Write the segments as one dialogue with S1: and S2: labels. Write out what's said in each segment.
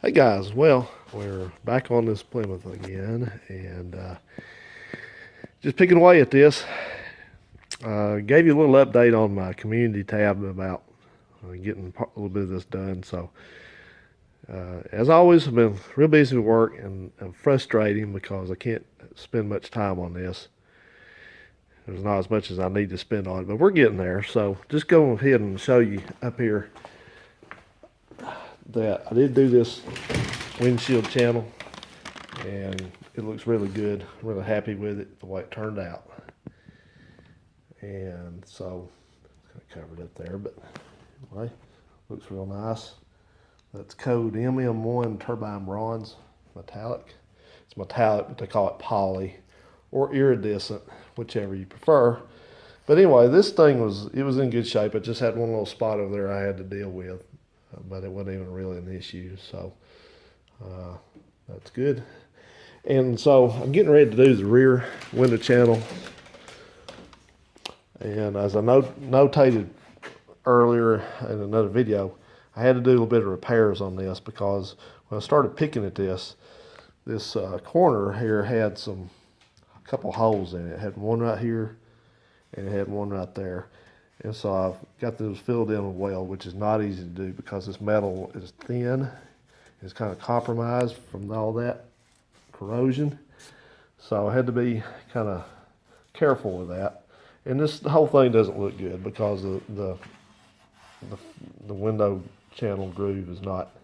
S1: Hey guys, well, we're back on this Plymouth again, and just picking away at this. Gave you a little update on my community tab about getting a little bit of this done. So, as always, I've been real busy with work and frustrating because I can't spend much time on this. There's not as much as I need to spend on it, but we're getting there. So, just go ahead and show you up here that I did do this windshield channel, and it looks really good. I'm really happy with it, the way it turned out. And so it's kind of covered up there, but anyway, looks real nice. That's code MM1 turbine bronze metallic. It's metallic, but they call it poly or iridescent, whichever you prefer. But anyway, this thing was in good shape. It just had one little spot over there I had to deal with, but it wasn't even really an issue. So that's good. And so I'm getting ready to do the rear window channel. And as I notated earlier in another video, I had to do a little bit of repairs on this because when I started picking at this corner here had a couple holes in it. It had one right here and it had one right there. And so I've got those filled in with weld, which is not easy to do because this metal is thin. It's kind of compromised from all that corrosion. So I had to be kind of careful with that. And the whole thing doesn't look good because the window channel groove is not,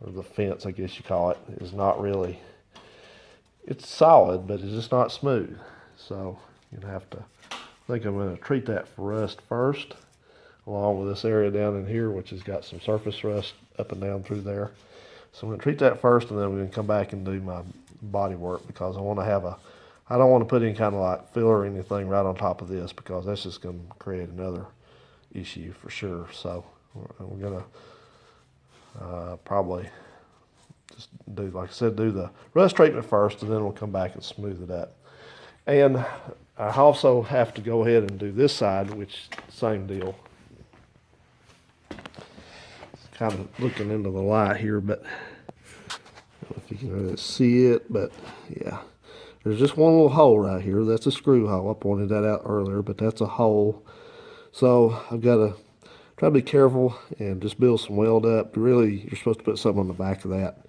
S1: or the fence I guess you call it, is not really, it's solid, but it's just not smooth. So you're gonna have to, I think I'm gonna treat that for rust first, along with this area down in here, which has got some surface rust up and down through there. So I'm gonna treat that first, and then we're gonna come back and do my body work because I want to have I don't want to put any kind of like filler or anything right on top of this because that's just going to create another issue for sure. So we're going to probably just do, like I said, do the rust treatment first, and then we'll come back and smooth it up. And I also have to go ahead and do this side, which same deal. Kind of looking into the light here, but I don't know if you can really see it, but yeah. There's just one little hole right here. That's a screw hole. I pointed that out earlier, but that's a hole. So I've got to try to be careful and just build some weld up. Really, you're supposed to put something on the back of that,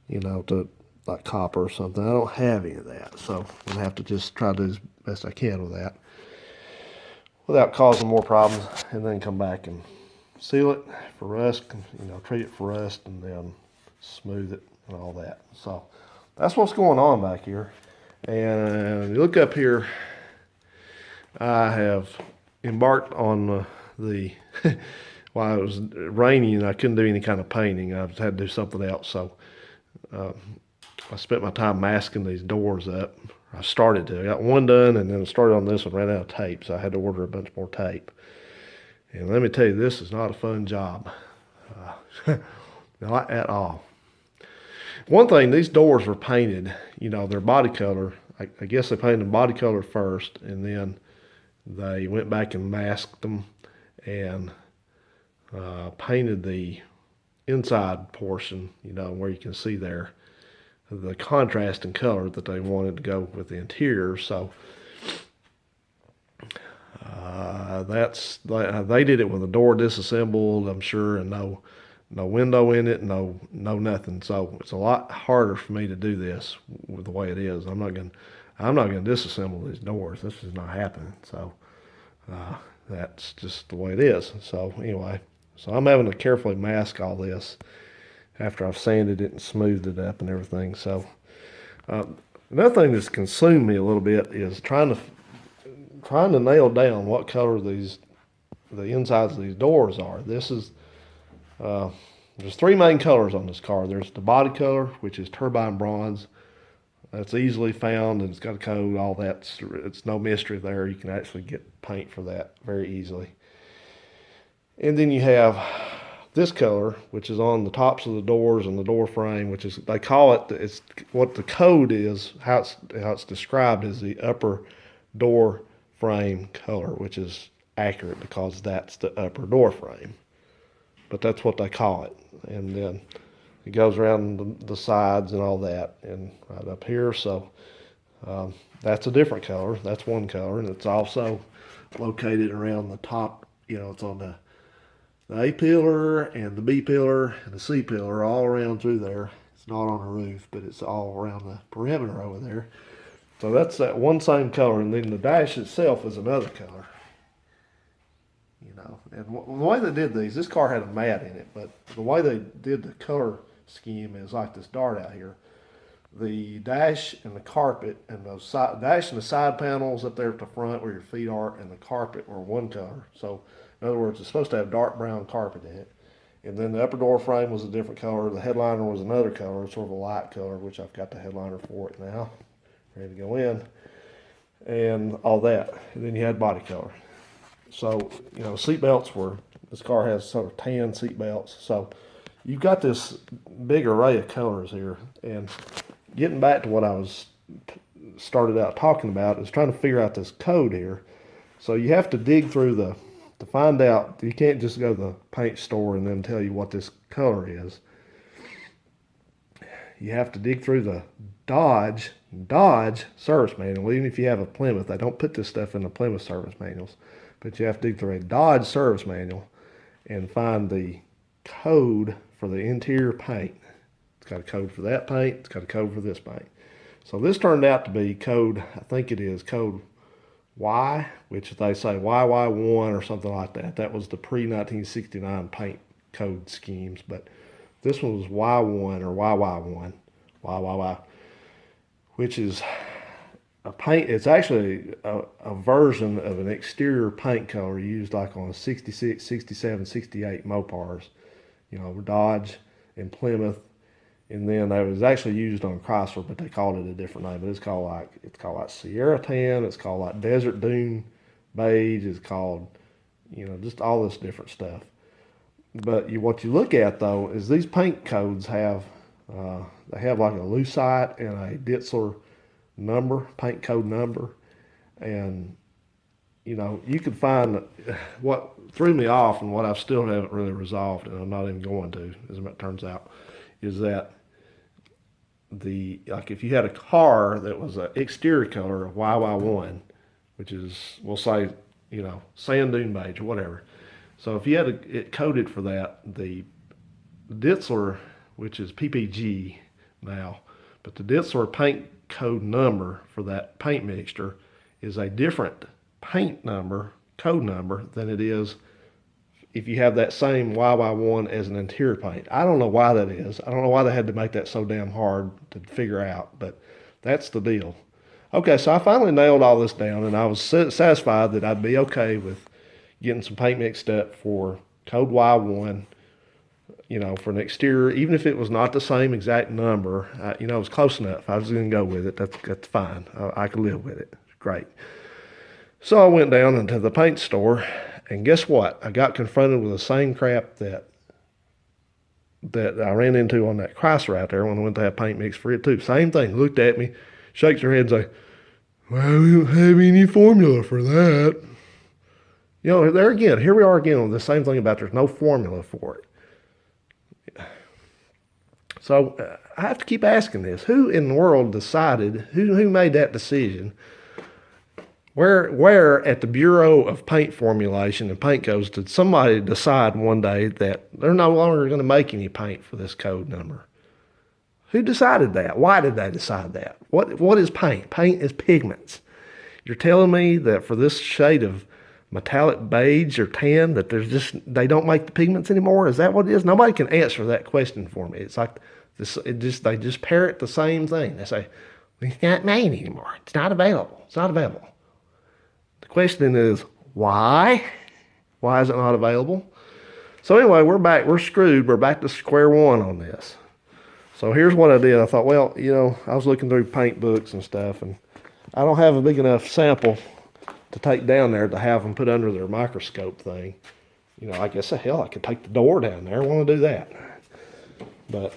S1: to like copper or something. I don't have any of that, so I'm going to have to just try to do as best I can with that without causing more problems, and then come back and seal it for rust, treat it for rust, and then smooth it and all that. So that's what's going on back here. And you look up here, I have embarked on while it was raining, I couldn't do any kind of painting. I had to do something else. So I spent my time masking these doors up. I started to. I got one done, and then I started on this one, ran out of tape. So I had to order a bunch more tape. And let me tell you, this is not a fun job. Not at all. One thing, these doors were painted, their body color. I guess they painted them body color first, and then they went back and masked them and painted the inside portion, where you can see there, the contrast in color that they wanted to go with the interior. So they did it with a door disassembled, I'm sure, and no window in it, no nothing. So it's a lot harder for me to do this with the way it is. I'm not gonna disassemble these doors. This is not happening. So that's just the way it is. So anyway, so I'm having to carefully mask all this after I've sanded it and smoothed it up and everything. So another thing that's consumed me a little bit is trying to nail down what color the insides of these doors are. There's three main colors on this car. There's the body color, which is turbine bronze. That's easily found, and it's got a code, all that. It's no mystery there. You can actually get paint for that very easily. And then you have this color, which is on the tops of the doors and the door frame, which is, they call it, it's what the code is, how it's described as the upper door frame color, which is accurate because that's the upper door frame. But that's what they call it. And then It goes around the sides and all that, and right up here. So that's a different color. That's one color, and it's also located around the top. You know, it's on the A pillar and the B pillar and the C pillar all around through there. It's not on the roof, but it's all around the perimeter over there. So that's that one same color, and then the dash itself is another color. You know, and the way they did these, this car had a mat in it, but the way they did the color scheme is like this dart out here. The dash and the carpet and the dash and the side panels up there at the front where your feet are and the carpet were one color. So in other words, it's supposed to have dark brown carpet in it. And then the upper door frame was a different color. The headliner was another color, sort of a light color, which I've got the headliner for it now, ready to go in, and all that. And then you had body color. So, you know, seat belts were, this car has sort of tan seat belts. So you've got this big array of colors here. And getting back to what I was started out talking about is trying to figure out this code here. So you have to dig through to find out, you can't just go to the paint store and then tell you what this color is. You have to dig through the Dodge service manual. Even if you have a Plymouth, they don't put this stuff in the Plymouth service manuals. But you have to dig through a Dodge service manual and find the code for the interior paint. It's got a code for that paint. It's got a code for this paint. So this turned out to be code, I think it is code Y, which they say YY1 or something like that. That was the pre-1969 paint code schemes. But this one was Y1 or YY1, YYY, which is a paint. It's actually a version of an exterior paint color used like on 66, 67, 68 Mopars, you know, Dodge and Plymouth. And then it was actually used on Chrysler, but they called it a different name. But it's called like Sierra Tan. It's called like Desert Dune Beige. It's called, you know, just all this different stuff. But what you look at though is these paint codes have they have like a Lucite and a Ditzler number, paint code number, and you know, you could find what threw me off and what I still haven't really resolved, and I'm not even going to, as it turns out, is that like if you had a car that was an exterior color of YY1, which is, we'll say, you know, sand dune beige or whatever. So if you had it coded for that, the Ditzler, which is PPG now, but the Ditzler paint code number for that paint mixture is a different paint number, code number, than it is if you have that same YY1 as an interior paint. I don't know why that is. I don't know why they had to make that so damn hard to figure out, but that's the deal. Okay, so I finally nailed all this down, and I was satisfied that I'd be okay with getting some paint mixed up for code Y1, you know, for an exterior, even if it was not the same exact number. You know, it was close enough. I was going to go with it. That's fine. I could live with it. Great. So I went down into the paint store, and guess what? I got confronted with the same crap that I ran into on that Chrysler out there when I went to have paint mixed for it too. Same thing. Looked at me, shakes her head and say, well, we don't have any formula for that. You know, there again, here we are again on the same thing about there's no formula for it. So I have to keep asking this. Who in the world decided, who made that decision? Where at the Bureau of Paint Formulation and Paint Codes did somebody decide one day that they're no longer going to make any paint for this code number? Who decided that? Why did they decide that? What is paint? Paint is pigments. You're telling me that for this shade of metallic beige or tan that they don't make the pigments anymore? Is that what it is? Nobody can answer that question for me. It's like this. They just parrot the same thing. They say it's not made anymore. It's not available. It's not available. The question is why? Why is it not available? So anyway, we're back. We're screwed. We're back to square one on this. So here's what I did. I thought, well, you know, I was looking through paint books and stuff, and I don't have a big enough sample to take down there to have them put under their microscope thing. You know, I guess hell, I could take the door down there. I want to do that. But,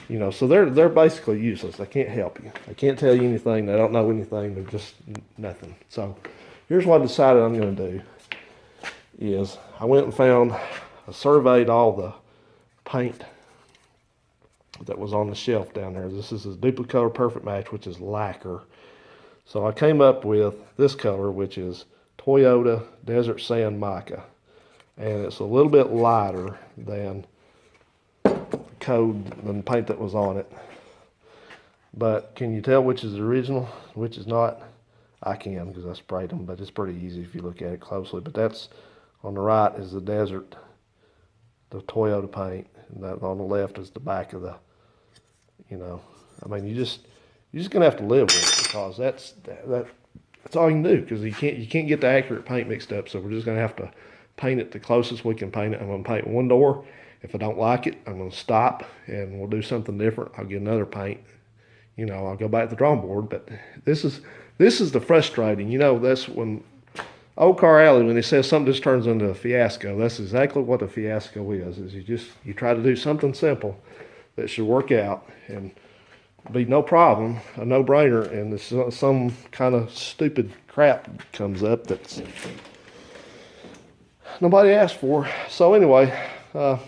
S1: you know, so they're basically useless. They can't help you. They can't tell you anything. They don't know anything. They're just nothing. So here's what I decided I'm going to do is I went and found, I surveyed all the paint that was on the shelf down there. This is a Duplicolor Perfect Match, which is lacquer. So I came up with this color, which is Toyota Desert Sand Mica. And it's a little bit lighter than the paint that was on it. But can you tell which is the original, which is not? I can, because I sprayed them, but it's pretty easy if you look at it closely. But that's, on the right is the Desert, the Toyota paint, and that on the left is the back of the, you know, I mean, you're just gonna have to live with it, because that's all you can do, because you can't get the accurate paint mixed up. So we're just gonna have to paint it the closest we can paint it. I'm gonna paint one door. If I don't like it, I'm gonna stop and we'll do something different. I'll get another paint. You know, I'll go back to the drawing board. But this is the frustrating. You know, that's when Old Car Alley, when he says something just turns into a fiasco, that's exactly what a fiasco is you try to do something simple that should work out and be no problem, a no-brainer, and it's some kind of stupid crap comes up that's nobody asked for. So anyway, I'm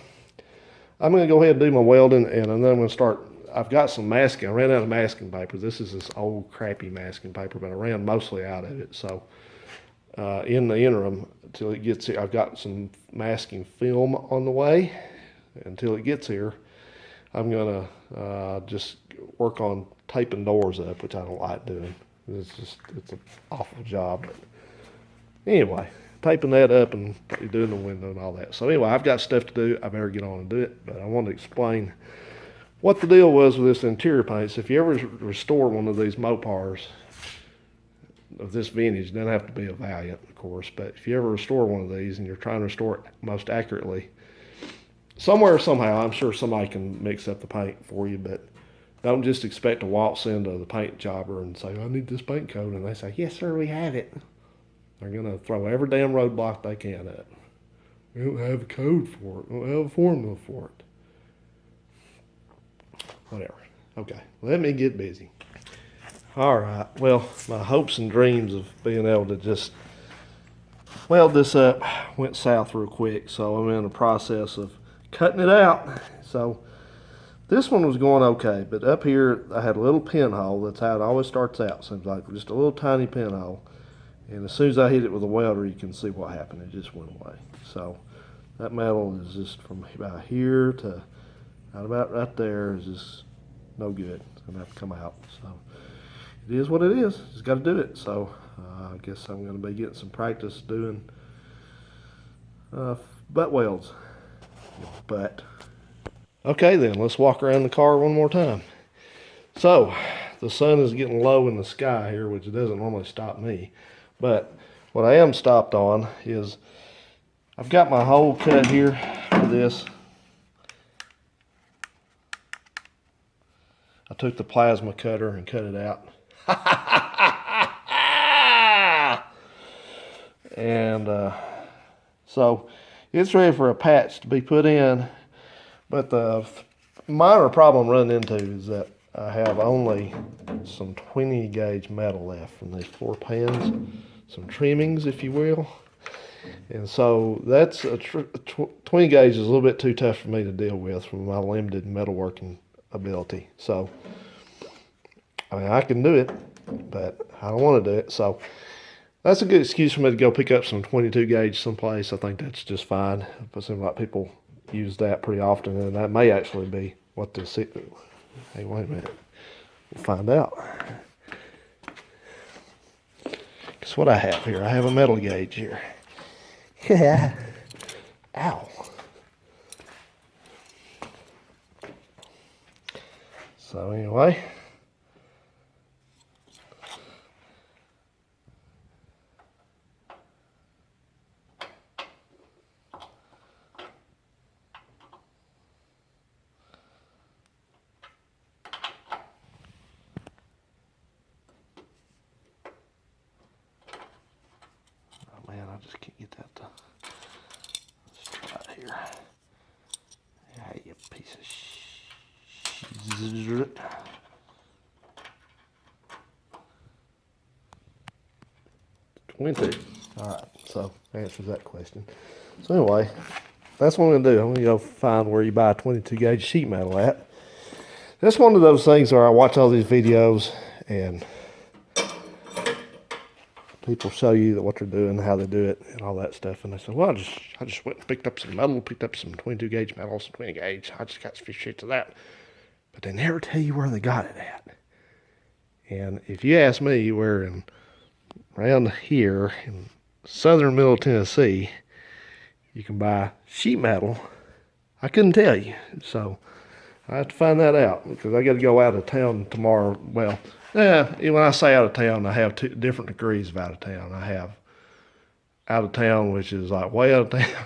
S1: going to go ahead and do my welding, and then I'm going to start. I've got some masking. I ran out of masking paper. This is this old crappy masking paper, but I ran mostly out of it. So in the interim, until it gets here, I've got some masking film on the way. Until it gets here, I'm going to just work on taping doors up, which I don't like doing. It's an awful job. But anyway, taping that up and doing the window and all that. So anyway, I've got stuff to do. I better get on and do it. But I want to explain what the deal was with this interior paint. So if you ever restore one of these Mopars of this vintage, it doesn't have to be a Valiant, of course, but if you ever restore one of these and you're trying to restore it most accurately, somewhere, somehow, I'm sure somebody can mix up the paint for you, but don't just expect to waltz into the paint jobber and say, I need this paint coat, and they say, yes, sir, we have it. They're going to throw every damn roadblock they can at it. We don't have a code for it. We don't have a formula for it. Whatever. Okay, let me get busy. All right, well, my hopes and dreams of being able to just weld this up went south real quick, so I'm in the process of cutting it out. So this one was going okay, but up here I had a little pinhole. That's how it always starts out. Seems like just a little tiny pinhole. And as soon as I hit it with a welder, you can see what happened. It just went away. So that metal is just from about here to about right there is just no good. It's gonna have to come out. So it is what it is. Just got to do it. So I guess I'm going to be getting some practice doing butt welds. But okay, then let's walk around the car one more time. So the sun is getting low in the sky here, which doesn't normally stop me. But what I am stopped on is I've got my hole cut here for this. I took the plasma cutter and cut it out. And so it's ready for a patch to be put in. But the minor problem I'm running into is that I have only some 20 gauge metal left from these floor pans, some trimmings, if you will. And so that's 20 gauge is a little bit too tough for me to deal with from my limited metalworking ability. So I mean, I can do it, but I don't want to do it. So that's a good excuse for me to go pick up some 22 gauge someplace. I think that's just fine. It seems like people use that pretty often, and that may actually be what this is. Hey, wait a minute. We'll find out. Guess what I have here? I have a metal gauge here. Yeah. Ow. So anyway. Man, I just can't get that to. Let's try it here. Yeah, you piece of shit. 22. Alright, so answers that question. So anyway, that's what I'm going to do. I'm going to go find where you buy 22 gauge sheet metal at. That's one of those things where I watch all these videos and people show you that what they're doing, how they do it, and all that stuff. And they say, well, I just went and picked up some metal, picked up some 22 gauge metal, some 20 gauge. I just got a few sheets of that. But they never tell you where they got it at. And if you ask me, around here in southern middle Tennessee, you can buy sheet metal. I couldn't tell you. So I have to find that out because I got to go out of town tomorrow. Well, when I say out of town, I have two different degrees of out of town. I have out of town, which is like way out of town,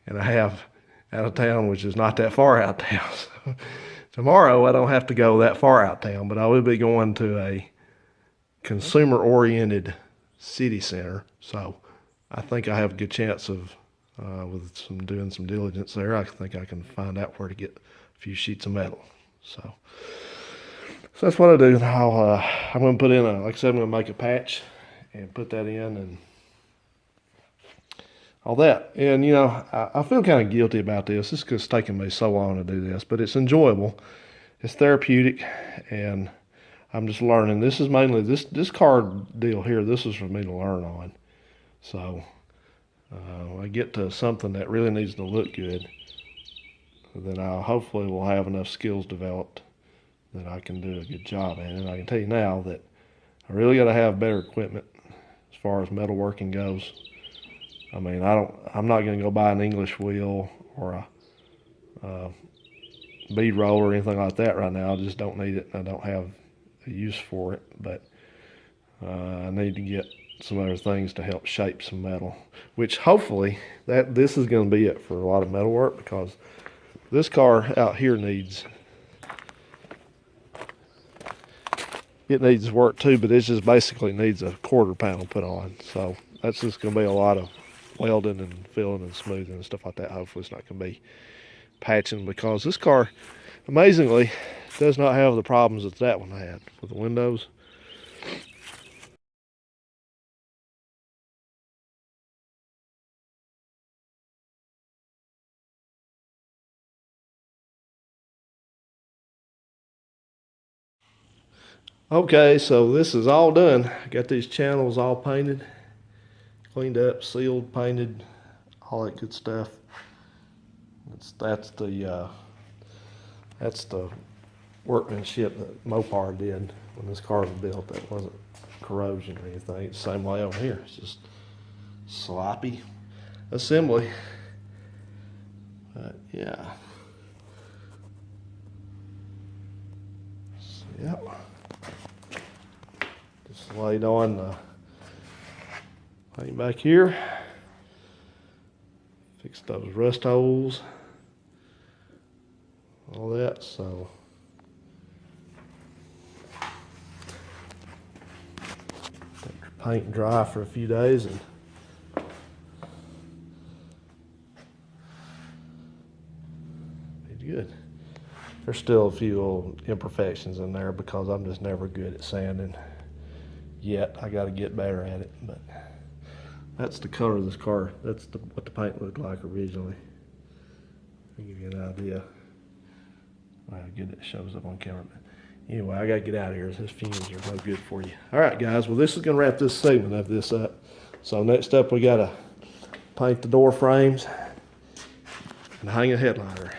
S1: and I have out of town, which is not that far out of town. So tomorrow, I don't have to go that far out of town, but I will be going to a consumer-oriented city center. So I think I have a good chance of, doing some diligence there, I think I can find out where to get a few sheets of metal. So that's what I do. I'm going to put in like I said, I'm going to make a patch and put that in and all that. And, I feel kind of guilty about this. This is taking me so long to do this, but it's enjoyable. It's therapeutic, and I'm just learning. This is mainly, this card deal here, this is for me to learn on. So when I get to something that really needs to look good, then I hopefully will have enough skills developed that I can do a good job at it. And I can tell you now that I really got to have better equipment as far as metalworking goes. I mean, I'm not going to go buy an English wheel or a bead roller or anything like that right now. I just don't need it. I don't have a use for it, but I need to get some other things to help shape some metal, which hopefully this is going to be it for a lot of metal work, because this car out here needs work too, but it just basically needs a quarter panel put on. So that's just going to be a lot of welding and filling and smoothing and stuff like that. Hopefully it's not going to be patching, because this car amazingly does not have the problems that one had with the windows. Okay, so this is all done. I got these channels all painted, cleaned up, sealed, painted, all that good stuff. That's the workmanship that Mopar did when this car was built. That wasn't corrosion or anything. It's the same way over here. It's just sloppy assembly. But yeah. So, yep. Just laid on the paint back here. Fixed those rust holes. All that, so let your paint dry for a few days and be good. There's still a few little imperfections in there because I'm just never good at sanding yet. I got to get better at it, but that's the color of this car. That's what the paint looked like originally. I'll give you an idea. How good it shows up on camera. But anyway, I gotta get out of here. His fumes are no good for you. All right, guys. Well, this is gonna wrap this segment of this up. So next up, we gotta paint the door frames and hang a headliner.